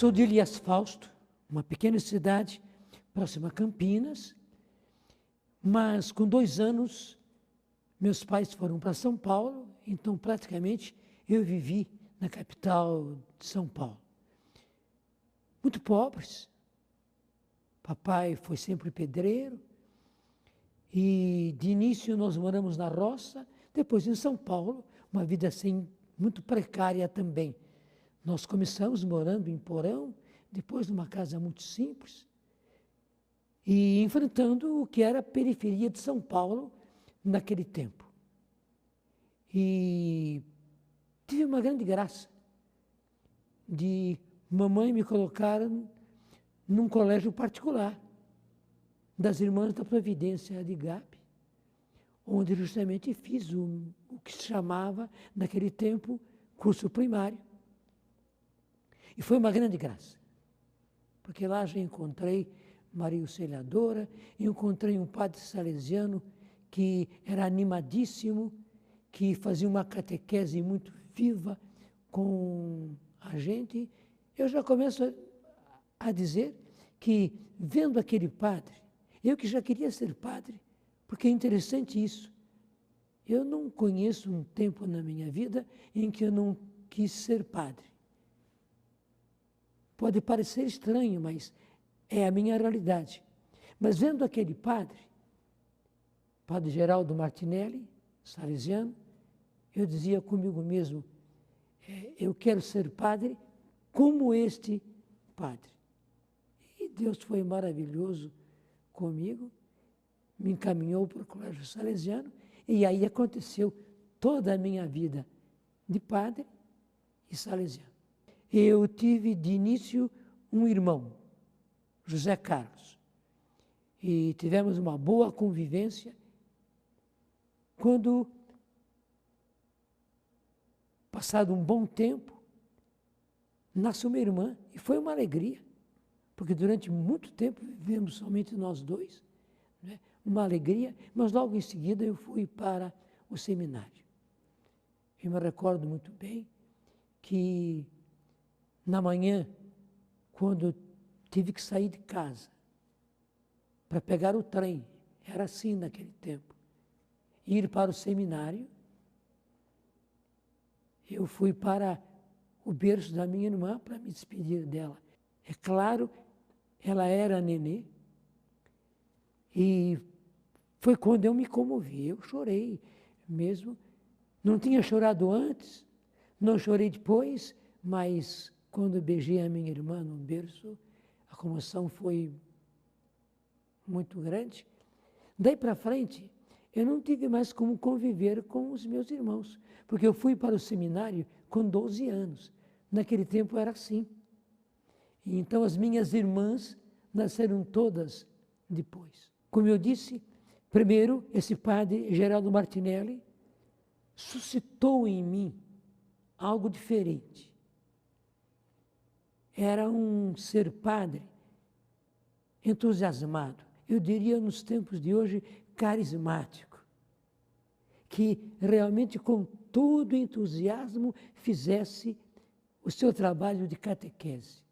sou de Elias Fausto, uma pequena cidade próxima a Campinas, mas com 2 anos meus pais foram para São Paulo, então praticamente eu vivi na capital de São Paulo. Muito pobres. Papai foi sempre pedreiro e de início nós moramos na roça, depois em São Paulo, uma vida assim muito precária também. Nós começamos morando em porão, depois numa casa muito simples e enfrentando o que era a periferia de São Paulo naquele tempo. E tive uma grande graça de mamãe me colocar num colégio particular das Irmãs da Providência de Gape, onde justamente fiz o que se chamava, naquele tempo, curso primário. E foi uma grande graça, porque lá já encontrei Maria Auxiliadora, encontrei um padre salesiano que era animadíssimo, que fazia uma catequese muito viva com a gente. Eu já começo a dizer que, vendo aquele padre, eu que já queria ser padre, porque é interessante isso, eu não conheço um tempo na minha vida em que eu não quis ser padre. Pode parecer estranho, mas é a minha realidade. Mas vendo aquele padre, Padre Geraldo Martinelli, salesiano, eu dizia comigo mesmo, eu quero ser padre como este padre. E Deus foi maravilhoso comigo, me encaminhou para o colégio salesiano, e aí aconteceu toda a minha vida de padre e salesiano. Eu tive de início um irmão, José Carlos, e tivemos uma boa convivência. Quando, passado um bom tempo, nasceu uma irmã, e foi uma alegria, porque durante muito tempo vivemos somente nós dois, né? Uma alegria, mas logo em seguida eu fui para o seminário. Eu me recordo muito bem que na manhã, quando tive que sair de casa para pegar o trem, era assim naquele tempo, ir para o seminário, eu fui para o berço da minha irmã para me despedir dela. É claro, ela era nenê, e foi quando eu me comovi, eu chorei mesmo. Não tinha chorado antes, não chorei depois, mas quando beijei a minha irmã no berço, a comoção foi muito grande. Daí para frente, eu não tive mais como conviver com os meus irmãos, porque eu fui para o seminário com 12 anos. Naquele tempo era assim. E então as minhas irmãs nasceram todas depois. Como eu disse, primeiro, esse padre Geraldo Martinelli suscitou em mim algo diferente. Era um ser padre entusiasmado, eu diria nos tempos de hoje, carismático, que realmente com todo entusiasmo fizesse o seu trabalho de catequese.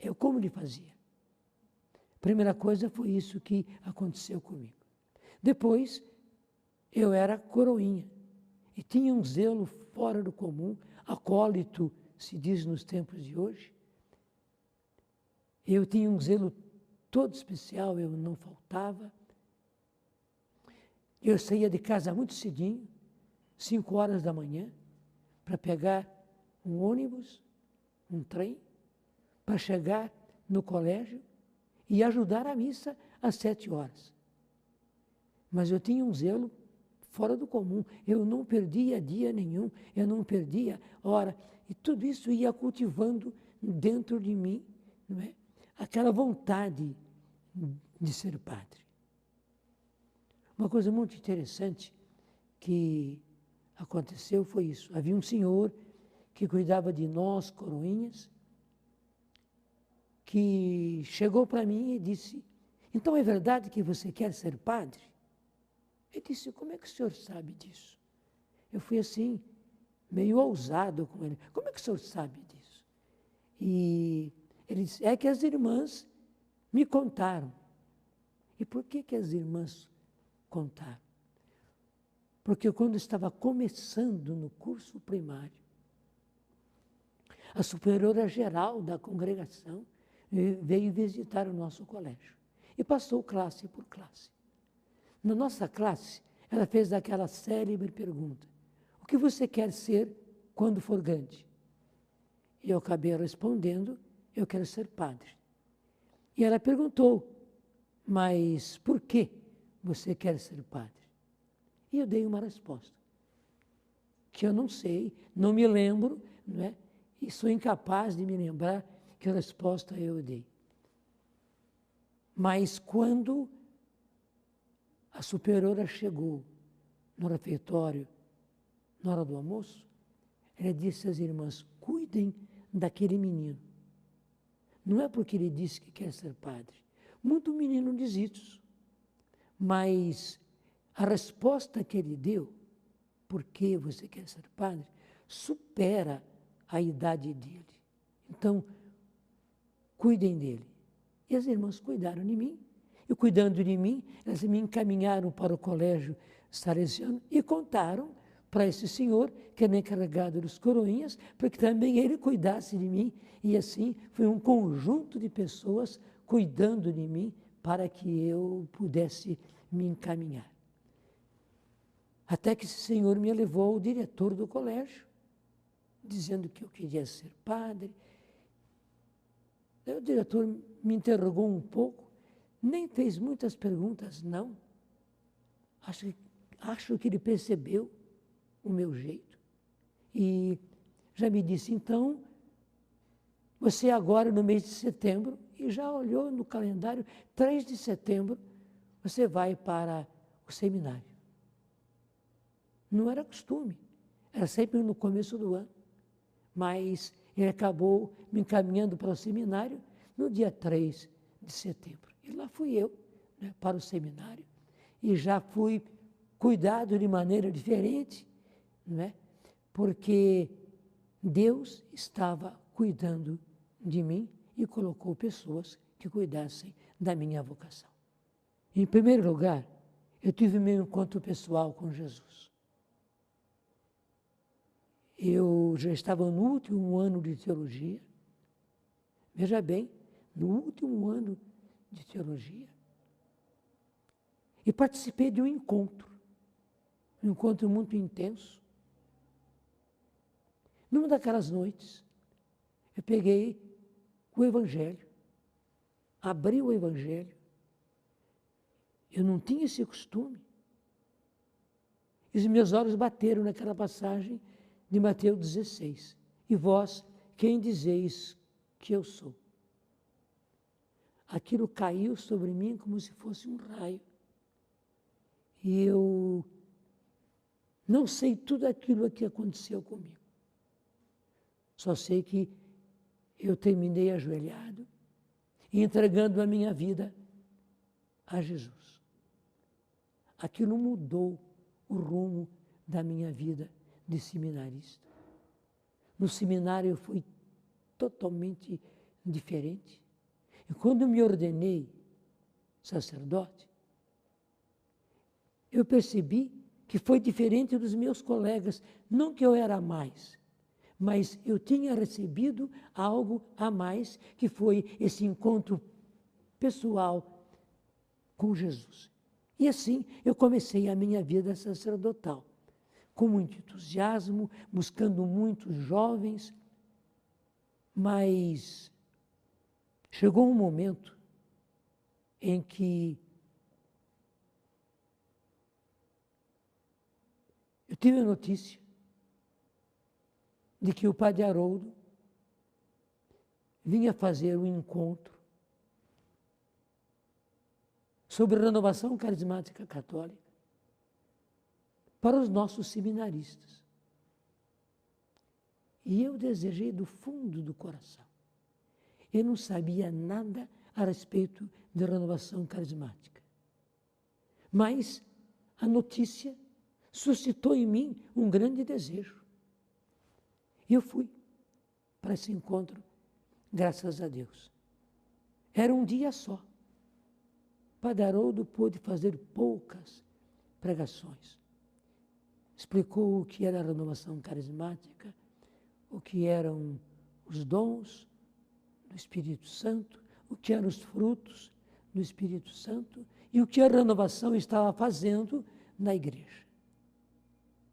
Eu como ele fazia? A primeira coisa foi isso que aconteceu comigo. Depois, eu era coroinha e tinha um zelo fora do comum, acólito, se diz nos tempos de hoje. Eu tinha um zelo todo especial, eu não faltava. Eu saía de casa muito cedinho, 5 horas da manhã, para pegar um ônibus, um trem, para chegar no colégio e ajudar a missa às 7 horas. Mas eu tinha um zelo fora do comum, eu não perdia dia nenhum, eu não perdia hora, e tudo isso ia cultivando dentro de mim, não é? Aquela vontade de ser padre. Uma coisa muito interessante que aconteceu foi isso. Havia um senhor que cuidava de nós, coroinhas, que chegou para mim e disse, então é verdade que você quer ser padre? Eu disse, como é que o senhor sabe disso? Eu fui assim, meio ousado com ele. Como é que o senhor sabe disso? E ele disse, é que as irmãs me contaram. E por que as irmãs contaram? Porque quando estava começando no curso primário, a superiora geral da congregação veio visitar o nosso colégio e passou classe por classe. Na nossa classe, ela fez aquela célebre pergunta, o que você quer ser quando for grande? E eu acabei respondendo, eu quero ser padre. E ela perguntou, mas por que você quer ser padre? E eu dei uma resposta, que eu não sei, não me lembro, não é? E sou incapaz de me lembrar que resposta eu dei. Mas quando a superiora chegou no refeitório, na hora do almoço, ela disse às irmãs, cuidem daquele menino. Não é porque ele disse que quer ser padre. Muito menino diz isso. Mas a resposta que ele deu, por que você quer ser padre, supera a idade dele. Então, cuidem dele. E as irmãs cuidaram de mim. E cuidando de mim, elas me encaminharam para o colégio salesiano e contaram para esse senhor, que era encarregado dos coroinhas, para que também ele cuidasse de mim. E assim, foi um conjunto de pessoas cuidando de mim para que eu pudesse me encaminhar. Até que esse senhor me levou ao diretor do colégio, dizendo que eu queria ser padre. Daí o diretor me interrogou um pouco, nem fez muitas perguntas, não. Acho que ele percebeu o meu jeito. E já me disse, então, você agora no mês de setembro, e já olhou no calendário, 3 de setembro, você vai para o seminário. Não era costume, era sempre no começo do ano. Mas ele acabou me encaminhando para o seminário no dia 3 de setembro. E lá fui eu, né, para o seminário. E já fui cuidado de maneira diferente, né, porque Deus estava cuidando de mim e colocou pessoas que cuidassem da minha vocação. Em primeiro lugar, eu tive meu encontro pessoal com Jesus. Eu já estava no último ano de teologia. Veja bem, no último ano de teologia. E participei de um encontro muito intenso. Numa daquelas noites, eu peguei o Evangelho, abri o Evangelho. Eu não tinha esse costume. E os meus olhos bateram naquela passagem de Mateus 16. E vós, quem dizeis que eu sou? Aquilo caiu sobre mim como se fosse um raio. E eu não sei tudo aquilo que aconteceu comigo. Só sei que eu terminei ajoelhado e entregando a minha vida a Jesus. Aquilo mudou o rumo da minha vida de seminarista. No seminário eu fui totalmente diferente. E quando me ordenei sacerdote, eu percebi que foi diferente dos meus colegas. Não que eu era mais, mas eu tinha recebido algo a mais, que foi esse encontro pessoal com Jesus. E assim eu comecei a minha vida sacerdotal, com muito entusiasmo, buscando muitos jovens, mas chegou um momento em que eu tive a notícia de que o padre Haroldo vinha fazer um encontro sobre renovação carismática católica para os nossos seminaristas. E eu desejei do fundo do coração. Eu não sabia nada a respeito de renovação carismática. Mas a notícia suscitou em mim um grande desejo. E eu fui para esse encontro graças a Deus. Era um dia só. Padre Haroldo pôde fazer poucas pregações. Explicou o que era a renovação carismática, o que eram os dons do Espírito Santo, o que eram os frutos do Espírito Santo e o que a renovação estava fazendo na igreja.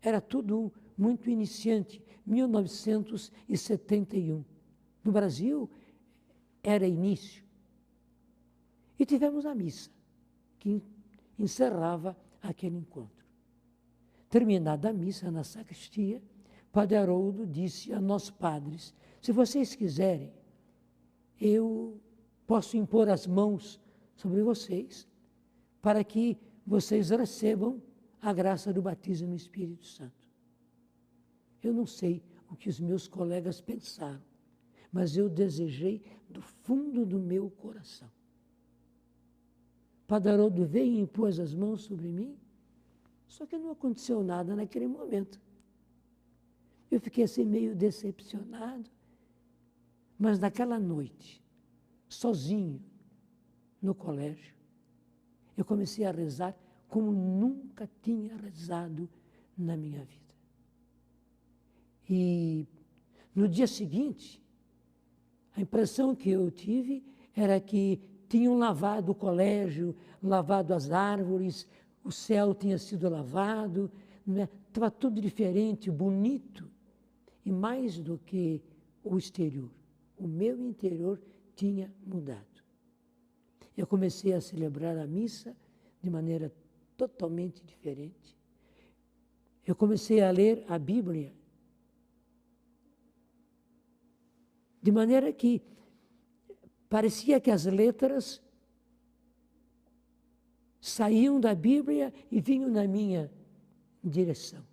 Era tudo muito iniciante, 1971. No Brasil, era início. E tivemos a missa, que encerrava aquele encontro. Terminada a missa na sacristia, Padre Haroldo disse a nós padres, se vocês quiserem, eu posso impor as mãos sobre vocês, para que vocês recebam a graça do batismo no Espírito Santo. Eu não sei o que os meus colegas pensaram, mas eu desejei do fundo do meu coração. Padre Haroldo veio e impôs as mãos sobre mim, só que não aconteceu nada naquele momento. Eu fiquei assim meio decepcionado, mas naquela noite, sozinho, no colégio, eu comecei a rezar como nunca tinha rezado na minha vida. E no dia seguinte, a impressão que eu tive era que tinham lavado o colégio, lavado as árvores, o céu tinha sido lavado, estava tudo diferente, bonito. E mais do que o exterior, o meu interior tinha mudado. Eu comecei a celebrar a missa de maneira totalmente diferente. Eu comecei a ler a Bíblia de maneira que parecia que as letras saíam da Bíblia e vinham na minha direção.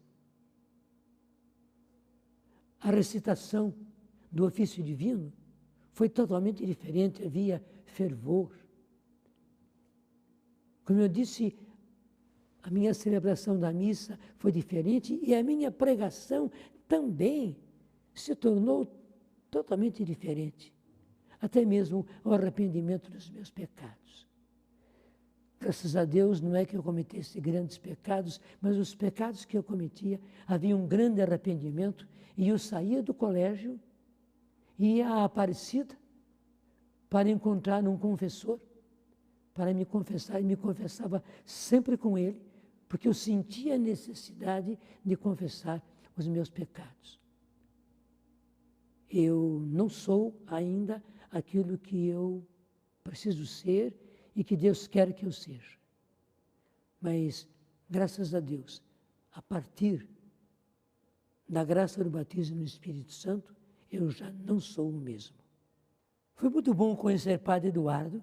A recitação do ofício divino foi totalmente diferente, havia fervor. Como eu disse, a minha celebração da missa foi diferente e a minha pregação também se tornou totalmente diferente. Até mesmo o arrependimento dos meus pecados. Graças a Deus, não é que eu cometesse grandes pecados, mas os pecados que eu cometia, havia um grande arrependimento e eu saía do colégio, ia à Aparecida para encontrar um confessor, para me confessar, e me confessava sempre com ele, porque eu sentia a necessidade de confessar os meus pecados. Eu não sou ainda aquilo que eu preciso ser e que Deus quer que eu seja. Mas, graças a Deus, a partir da graça do batismo no Espírito Santo, eu já não sou o mesmo. Foi muito bom conhecer Padre Eduardo,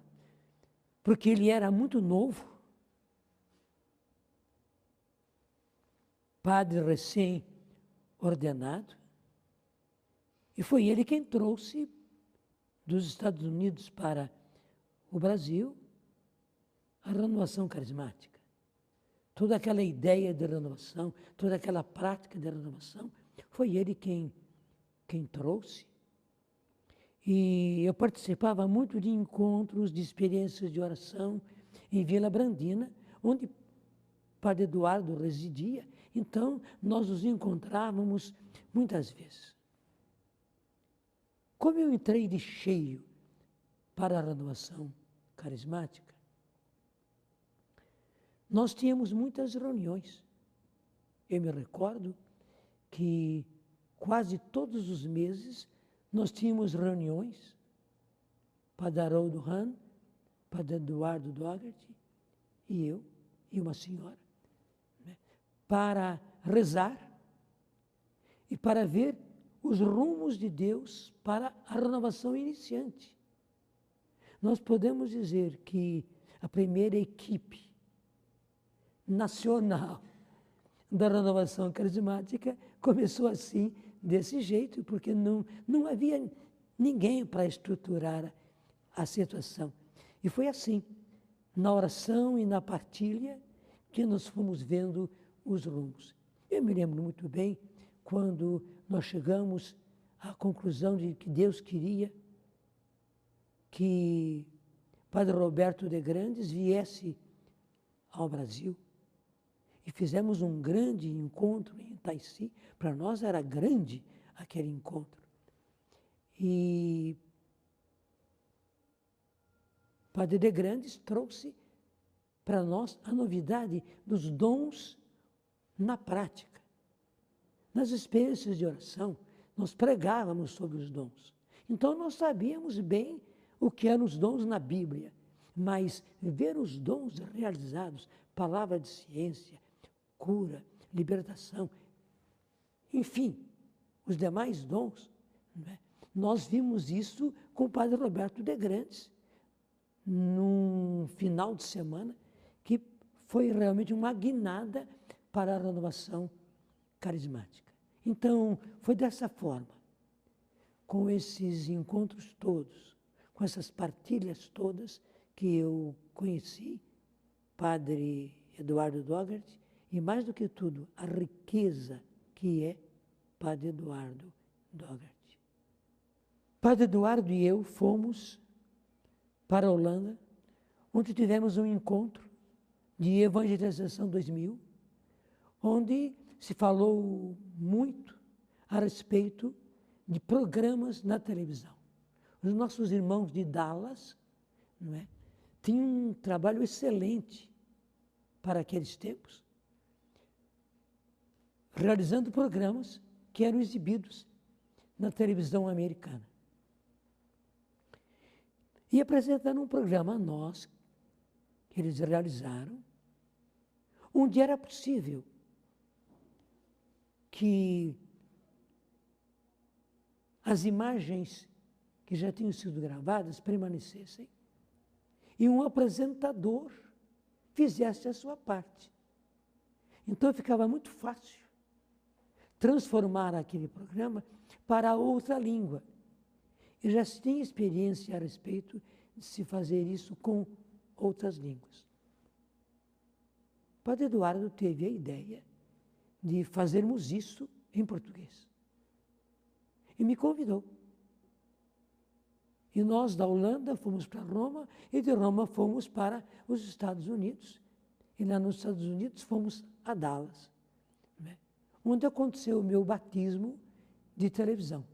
porque ele era muito novo, padre recém-ordenado, e foi ele quem trouxe dos Estados Unidos para o Brasil a renovação carismática. Toda aquela ideia de renovação, toda aquela prática de renovação, foi ele quem trouxe. E eu participava muito de encontros, de experiências de oração em Vila Brandina, onde Padre Eduardo residia. Então, nós nos encontrávamos muitas vezes. Como eu entrei de cheio para a renovação carismática, nós tínhamos muitas reuniões. Eu me recordo que quase todos os meses nós tínhamos reuniões, Padre Haroldo Hahn, Padre Eduardo Dougherty e eu, e uma senhora, né, para rezar e para ver os rumos de Deus para a renovação iniciante. Nós podemos dizer que a primeira equipe nacional da renovação carismática começou assim, desse jeito, porque não havia ninguém para estruturar a situação. E foi assim, na oração e na partilha, que nós fomos vendo os rumos. Eu me lembro muito bem quando nós chegamos à conclusão de que Deus queria que Padre Roberto de Grandes viesse ao Brasil. E fizemos um grande encontro em Itaici. Para nós era grande aquele encontro. E Padre de Grandes trouxe para nós a novidade dos dons na prática. Nas experiências de oração, nós pregávamos sobre os dons. Então nós sabíamos bem o que eram os dons na Bíblia, mas ver os dons realizados, palavra de ciência, cura, libertação, enfim, os demais dons, né? Nós vimos isso com o Padre Roberto de Grandes, num final de semana, que foi realmente uma guinada para a renovação carismática. Então, foi dessa forma, com esses encontros todos, com essas partilhas todas, que eu conheci Padre Eduardo Doggart, e mais do que tudo, a riqueza que é Padre Eduardo Doggart. Padre Eduardo e eu fomos para a Holanda, onde tivemos um encontro de Evangelização 2000, onde se falou muito a respeito de programas na televisão. Os nossos irmãos de Dallas, não é, tinham um trabalho excelente para aqueles tempos, realizando programas que eram exibidos na televisão americana. E apresentando um programa a nós, que eles realizaram, onde era possível que as imagens que já tinham sido gravadas permanecessem e um apresentador fizesse a sua parte. Então ficava muito fácil transformar aquele programa para outra língua. E já se tem experiência a respeito de se fazer isso com outras línguas. Padre Eduardo teve a ideia de fazermos isso em português. E me convidou. E nós, da Holanda, fomos para Roma, e de Roma fomos para os Estados Unidos. E lá nos Estados Unidos fomos a Dallas, né, onde aconteceu o meu batismo de televisão.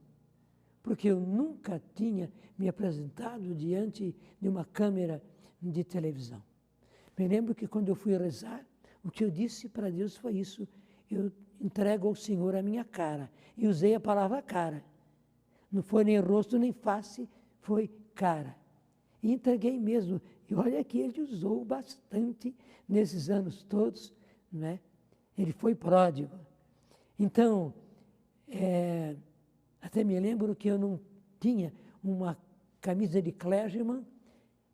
Porque eu nunca tinha me apresentado diante de uma câmera de televisão. Me lembro que quando eu fui rezar, o que eu disse para Deus foi isso: eu entrego ao Senhor a minha cara. E usei a palavra cara. Não foi nem rosto nem face, foi cara. E entreguei mesmo. E olha que ele usou bastante nesses anos todos, né? Ele foi pródigo. Então, até me lembro que eu não tinha uma camisa de clergyman.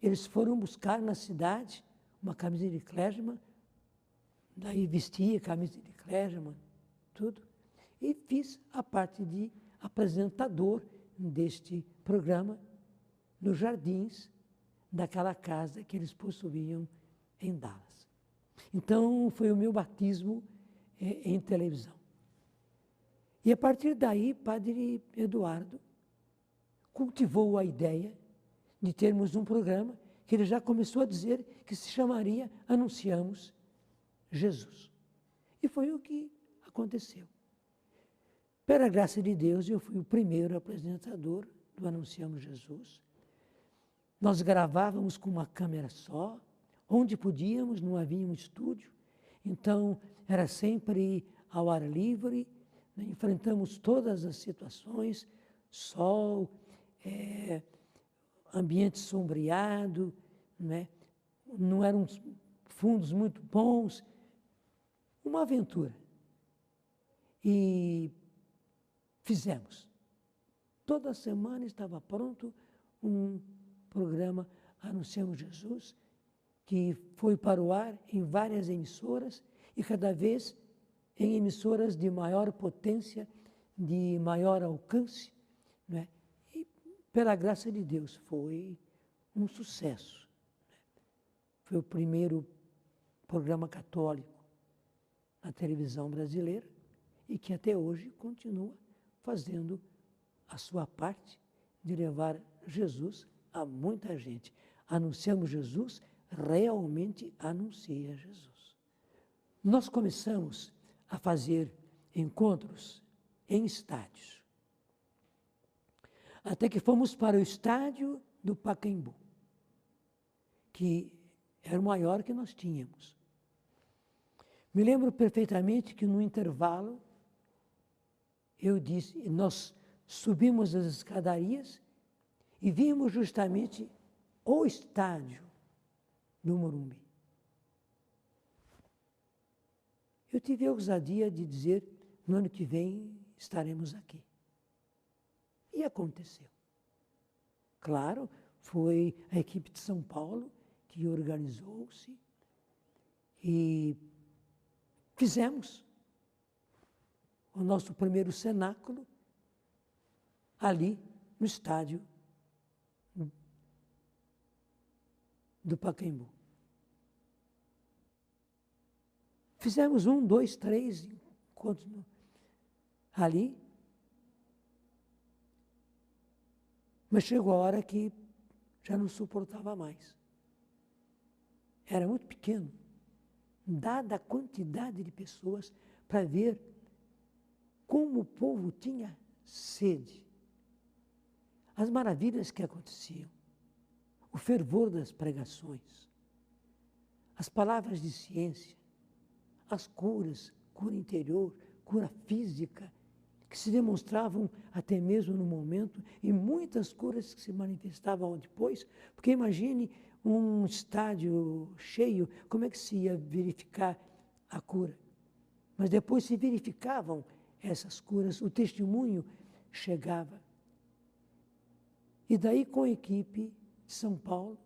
Eles foram buscar na cidade uma camisa de clergyman, daí vestia camisa de clergyman, tudo, e fiz a parte de apresentador deste programa nos jardins daquela casa que eles possuíam em Dallas. Então, foi o meu batismo em televisão. E a partir daí, Padre Eduardo cultivou a ideia de termos um programa que ele já começou a dizer que se chamaria Anunciamos Jesus. E foi o que aconteceu. Pela graça de Deus, eu fui o primeiro apresentador do Anunciamos Jesus. Nós gravávamos com uma câmera só, onde podíamos, não havia um estúdio. Então, era sempre ao ar livre, né? Enfrentamos todas as situações, sol, ambiente sombreado, né? Não eram fundos muito bons, uma aventura. E fizemos. Toda semana estava pronto um programa Anunciamos Jesus, que foi para o ar em várias emissoras e cada vez em emissoras de maior potência, de maior alcance, né? E pela graça de Deus foi um sucesso. Foi o primeiro programa católico na televisão brasileira e que até hoje continua fazendo a sua parte de levar Jesus a muita gente. Anunciamos Jesus, realmente anuncia Jesus. Nós começamos a fazer encontros em estádios. Até que fomos para o estádio do Pacaembu, que era o maior que nós tínhamos. Me lembro perfeitamente que no intervalo, nós subimos as escadarias e vimos justamente o estádio do Morumbi. Eu tive a ousadia de dizer, no ano que vem estaremos aqui. E aconteceu. Claro, foi a equipe de São Paulo que organizou-se e fizemos o nosso primeiro cenáculo ali no estádio do Pacaembu. Fizemos 1, 2, 3 encontros ali, mas chegou a hora que já não suportava mais. Era muito pequeno, dada a quantidade de pessoas, para ver como o povo tinha sede. As maravilhas que aconteciam, o fervor das pregações, as palavras de ciência, as curas, cura interior, cura física, que se demonstravam até mesmo no momento, e muitas curas que se manifestavam depois, porque imagine um estádio cheio, como é que se ia verificar a cura? Mas depois se verificavam essas curas, o testemunho chegava. E daí com a equipe de São Paulo,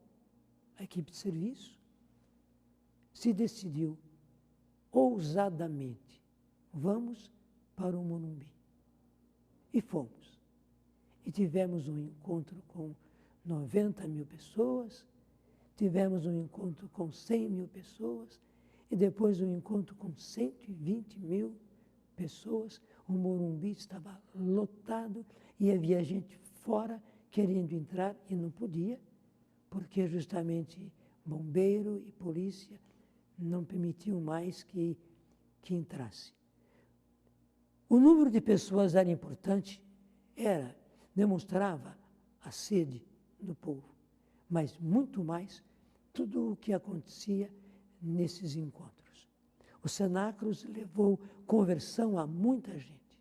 a equipe de serviço, se decidiu ousadamente, vamos para o Morumbi. E fomos. E tivemos um encontro com 90 mil pessoas, tivemos um encontro com 100 mil pessoas, e depois um encontro com 120 mil pessoas. O Morumbi estava lotado e havia gente fora querendo entrar e não podia, porque justamente bombeiro e polícia não permitiam mais que entrasse. O número de pessoas era importante, demonstrava a sede do povo, mas muito mais tudo o que acontecia nesses encontros. O Cenáculos levou conversão a muita gente.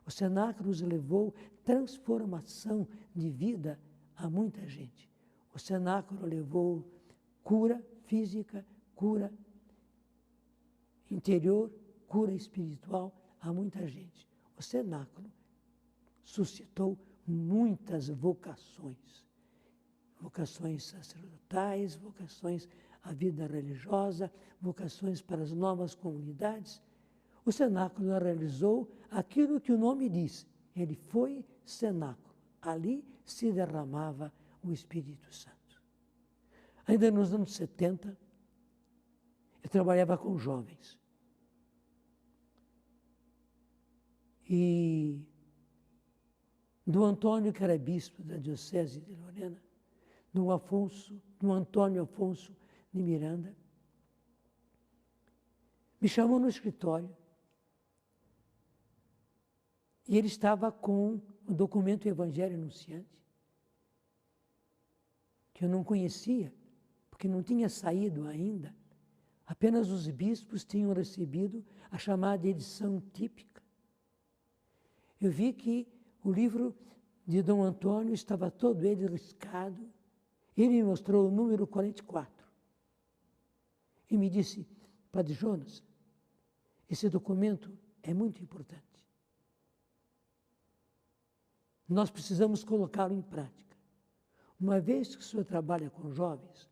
O Cenáculos levou transformação de vida a muita gente. O Cenáculo levou cura física, cura interior, cura espiritual a muita gente. O Cenáculo suscitou muitas vocações. Vocações sacerdotais, vocações à vida religiosa, vocações para as novas comunidades. O Cenáculo realizou aquilo que o nome diz. Ele foi cenáculo. Ali se derramava o Espírito Santo. Ainda nos anos 70, eu trabalhava com jovens. E do Antônio, que era bispo da Diocese de Lorena, do Antônio Afonso de Miranda, me chamou no escritório e ele estava com o documento Evangelho Anunciante, que eu não conhecia, porque não tinha saído ainda. Apenas os bispos tinham recebido a chamada edição típica. Eu vi que o livro de Dom Antônio estava todo ele riscado. Ele me mostrou o número 44. E me disse, Padre Jonas, esse documento é muito importante. Nós precisamos colocá-lo em prática. Uma vez que o senhor trabalha com jovens,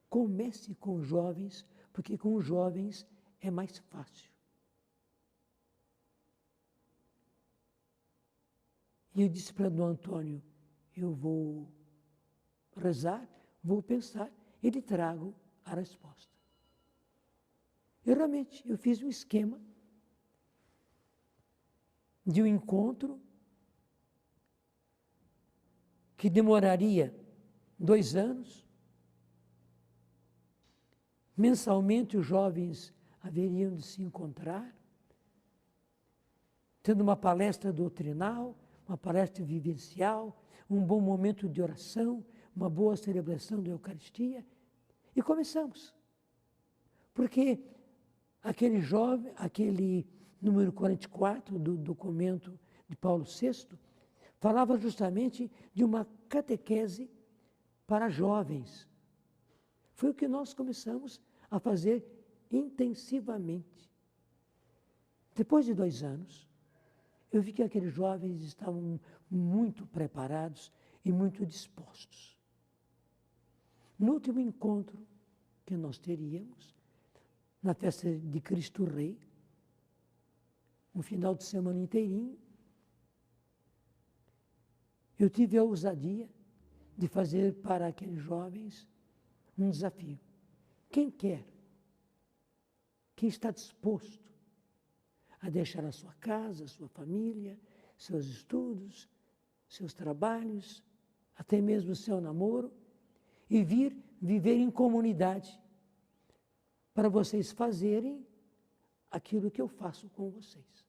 comece com jovens, porque com os jovens é mais fácil. E eu disse para Dom Antônio, eu vou rezar, vou pensar e lhe trago a resposta. E realmente, eu fiz um esquema de um encontro que demoraria 2 anos. Mensalmente os jovens haveriam de se encontrar, tendo uma palestra doutrinal, uma palestra vivencial, um bom momento de oração, uma boa celebração da Eucaristia. E começamos. Porque aquele número 44 do documento de Paulo VI, falava justamente de uma catequese para jovens. Foi o que nós começamos a fazer intensivamente. Depois de 2 anos, eu vi que aqueles jovens estavam muito preparados e muito dispostos. No último encontro que nós teríamos, na festa de Cristo Rei, um final de semana inteirinho, eu tive a ousadia de fazer para aqueles jovens um desafio. Quem quer, quem está disposto a deixar a sua casa, a sua família, seus estudos, seus trabalhos, até mesmo o seu namoro, e vir viver em comunidade, para vocês fazerem aquilo que eu faço com vocês.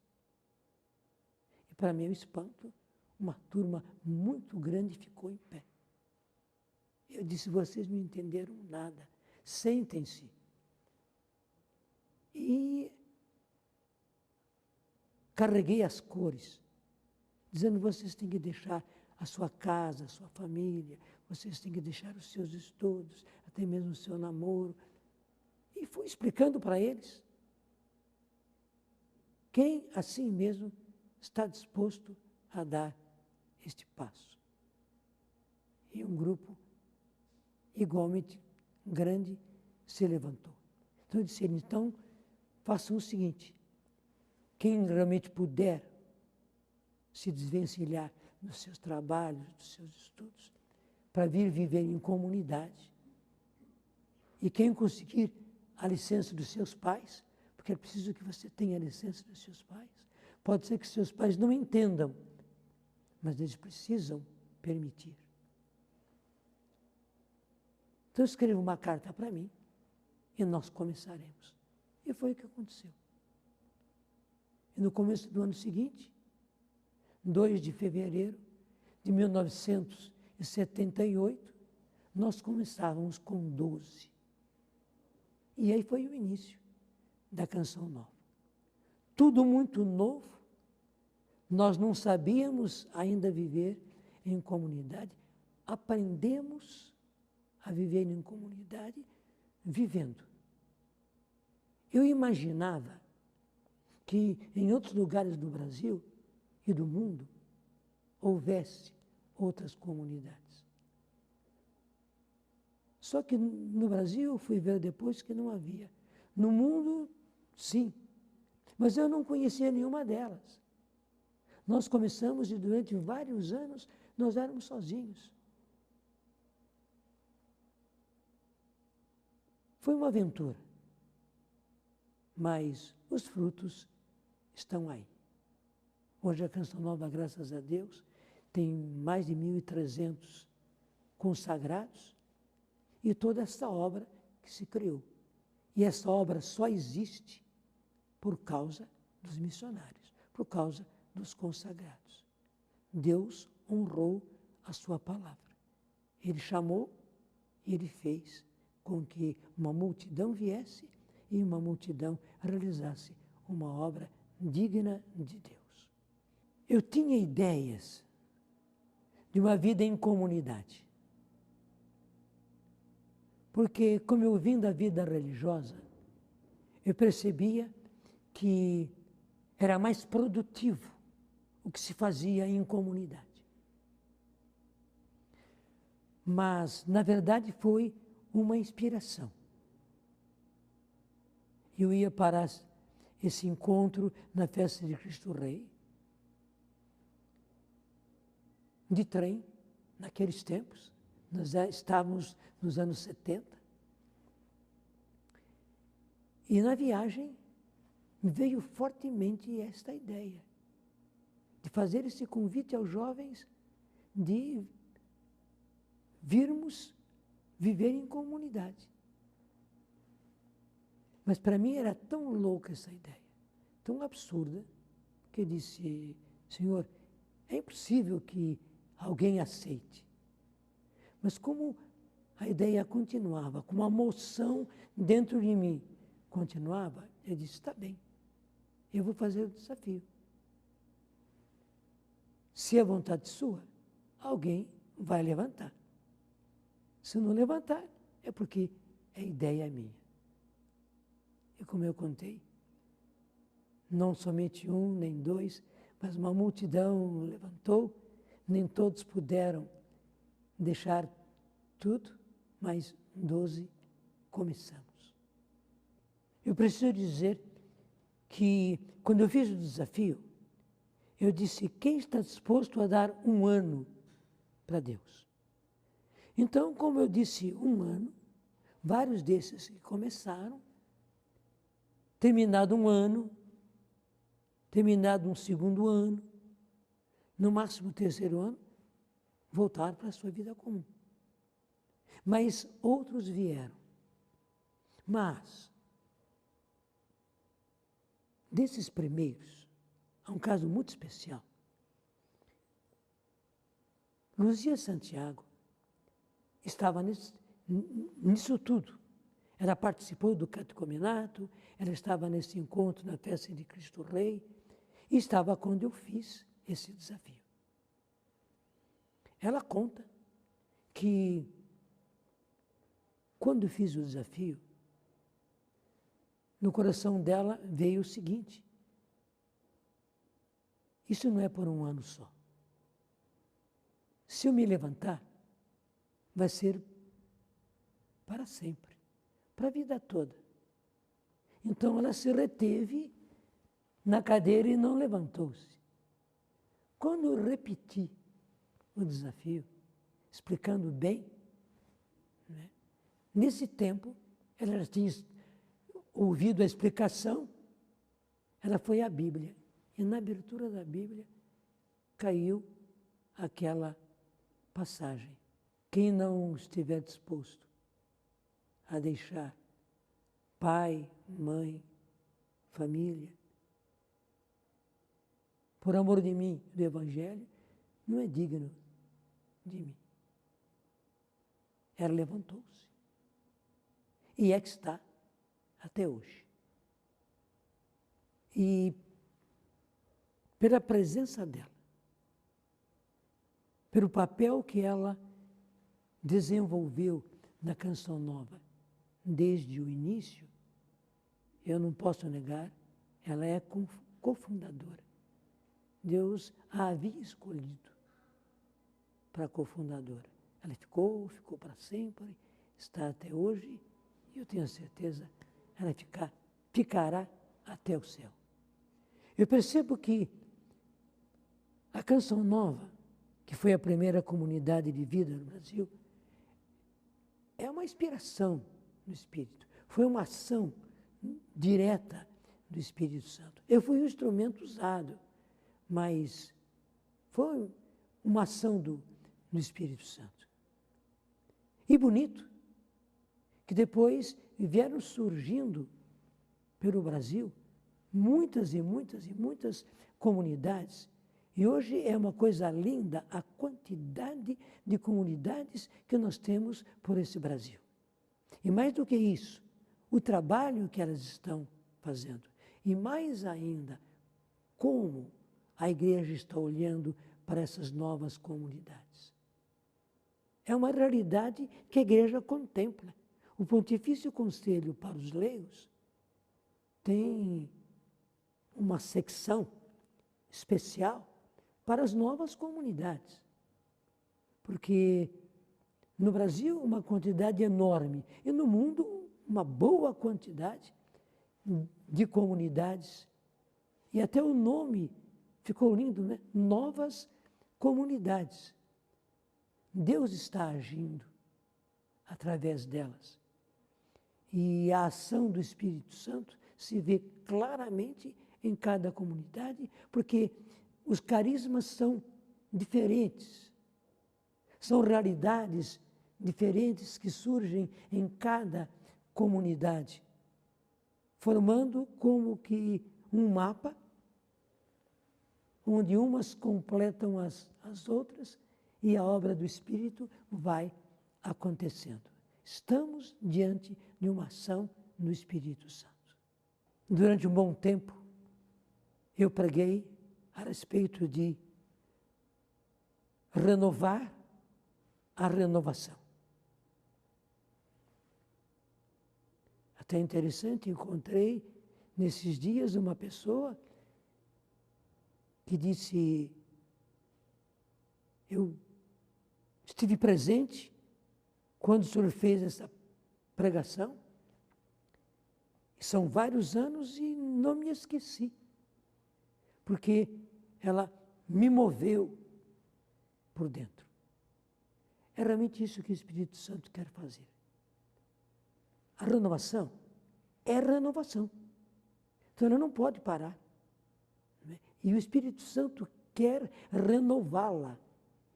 E para meu espanto, uma turma muito grande ficou em pé. Eu disse, vocês não entenderam nada, sentem-se. E carreguei as cores, dizendo, vocês têm que deixar a sua casa, a sua família, vocês têm que deixar os seus estudos, até mesmo o seu namoro. E fui explicando para eles. Quem assim mesmo está disposto a dar este passo? E um grupo igualmente grande se levantou. Então eu disse, então façam o seguinte, quem realmente puder se desvencilhar dos seus trabalhos, dos seus estudos, para vir viver em comunidade. E quem conseguir a licença dos seus pais, porque é preciso que você tenha a licença dos seus pais. Pode ser que seus pais não entendam, mas eles precisam permitir. Então escreva uma carta para mim e nós começaremos. E foi o que aconteceu. E no começo do ano seguinte, 2 de fevereiro de 1978, nós começávamos com 12. E aí foi o início da Canção Nova. Tudo muito novo, nós não sabíamos ainda viver em comunidade, aprendemos a viver em comunidade vivendo. Eu imaginava que em outros lugares do Brasil e do mundo houvesse outras comunidades. Só que no Brasil eu fui ver depois que não havia. No mundo, sim. Mas eu não conhecia nenhuma delas. Nós começamos e durante vários anos nós éramos sozinhos. Foi uma aventura. Mas os frutos estão aí. Hoje a Canção Nova, graças a Deus, tem mais de 1.300 consagrados e toda essa obra que se criou. E essa obra só existe por causa dos missionários, por causa dos consagrados. Deus honrou a sua palavra. Ele chamou e ele fez com que uma multidão viesse e uma multidão realizasse uma obra digna de Deus. Eu tinha ideias de uma vida em comunidade. Porque, como eu vim da vida religiosa, eu percebia que era mais produtivo o que se fazia em comunidade. Mas, na verdade, foi uma inspiração. Eu ia para esse encontro na festa de Cristo Rei, de trem, naqueles tempos. Nós já estávamos nos anos 70. E na viagem veio fortemente esta ideia de fazer esse convite aos jovens de virmos viver em comunidade. Mas para mim era tão louca essa ideia, tão absurda, que eu disse, Senhor, é impossível que alguém aceite. Mas como a ideia continuava, como a moção dentro de mim continuava, eu disse, está bem, eu vou fazer o desafio. Se é vontade sua, alguém vai levantar. Se não levantar, é porque a ideia é minha. E como eu contei, não somente um, nem dois, mas uma multidão levantou, nem todos puderam deixar tudo, mas 12 começamos. Eu preciso dizer que, quando eu fiz o desafio, eu disse, quem está disposto a dar 1 ano para Deus? Então, como eu disse 1 ano, vários desses que começaram, terminado 1 ano, terminado um 2º ano, no máximo o 3º ano, voltaram para a sua vida comum. Mas outros vieram. Mas, desses primeiros, há um caso muito especial. Luzia Santiago estava nisso tudo. Ela participou do catecumenato, ela estava nesse encontro na festa de Cristo Rei, e estava quando eu fiz esse desafio. Ela conta que, quando fiz o desafio, no coração dela veio o seguinte, isso não é por 1 ano só. Se eu me levantar, vai ser para sempre, para a vida toda. Então ela se reteve na cadeira e não levantou-se. Quando eu repeti o desafio, explicando bem, né, nesse tempo, ela já tinha ouvido a explicação, ela foi à Bíblia. E na abertura da Bíblia caiu aquela passagem. Quem não estiver disposto a deixar pai, mãe, família, por amor de mim, do Evangelho, não é digno de mim. Ela levantou-se. E é que está até hoje. E pela presença dela, pelo papel que ela desenvolveu na Canção Nova desde o início, eu não posso negar, ela é cofundadora. Deus a havia escolhido para cofundadora. Ela ficou para sempre, está até hoje, e eu tenho certeza, ela ficará até o céu. Eu percebo que a Canção Nova, que foi a primeira comunidade de vida no Brasil, é uma inspiração do Espírito. Foi uma ação direta do Espírito Santo. Eu fui um instrumento usado, mas foi uma ação do Espírito Santo. E bonito, que depois vieram surgindo pelo Brasil muitas e muitas e muitas comunidades. E hoje é uma coisa linda a quantidade de comunidades que nós temos por esse Brasil. E mais do que isso, o trabalho que elas estão fazendo. E mais ainda, como a igreja está olhando para essas novas comunidades. É uma realidade que a igreja contempla. O Pontifício Conselho para os Leigos tem uma secção especial para as novas comunidades. Porque no Brasil uma quantidade enorme e no mundo uma boa quantidade de comunidades. E até o nome ficou lindo, né? Novas comunidades. Deus está agindo através delas. E a ação do Espírito Santo se vê claramente em cada comunidade, porque os carismas são diferentes. São realidades diferentes que surgem em cada comunidade, formando como que um mapa, onde umas completam as outras e a obra do Espírito vai acontecendo. Estamos diante de uma ação do Espírito Santo. Durante um bom tempo, eu preguei a respeito de renovar a renovação. Até interessante, encontrei nesses dias uma pessoa que disse: eu estive presente quando o senhor fez essa pregação, são vários anos e não me esqueci, porque ela me moveu por dentro. É realmente isso que o Espírito Santo quer fazer. A renovação é renovação. Então ela não pode parar. E o Espírito Santo quer renová-la.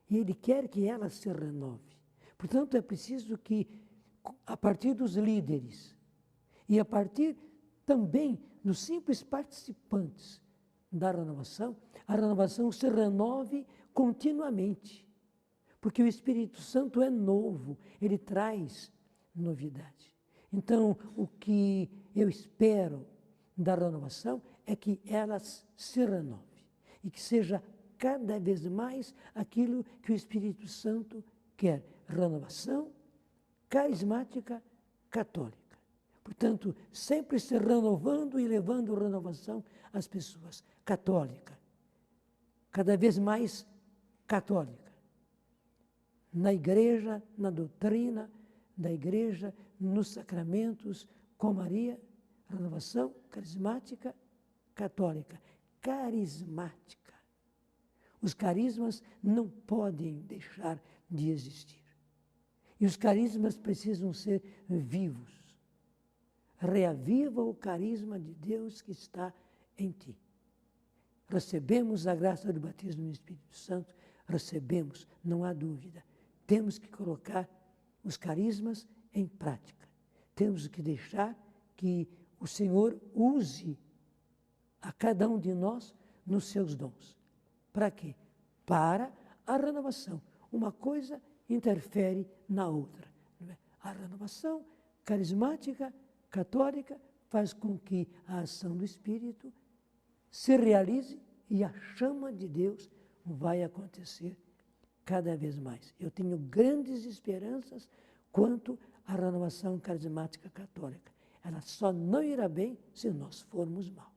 E Ele quer que ela se renove. Portanto, é preciso que, a partir dos líderes, e a partir também dos simples participantes da renovação, a renovação se renove continuamente. Porque o Espírito Santo é novo, ele traz novidade. Então, o que eu espero da renovação é que ela se renove e que seja cada vez mais aquilo que o Espírito Santo quer. Renovação carismática católica. Portanto, sempre se renovando e levando renovação às pessoas. Católica. Cada vez mais católica. Na igreja, na doutrina da igreja, nos sacramentos, com Maria, renovação carismática católica. Carismática. Os carismas não podem deixar de existir. E os carismas precisam ser vivos. Reaviva o carisma de Deus que está em ti. Recebemos a graça do batismo no Espírito Santo, recebemos, não há dúvida. Temos que colocar os carismas em prática. Temos que deixar que o Senhor use a cada um de nós nos seus dons. Para quê? Para a renovação. Uma coisa interfere na outra. A renovação carismática católica faz com que a ação do Espírito se realize e a chama de Deus vai acontecer cada vez mais. Eu tenho grandes esperanças quanto à renovação carismática católica. Ela só não irá bem se nós formos mal.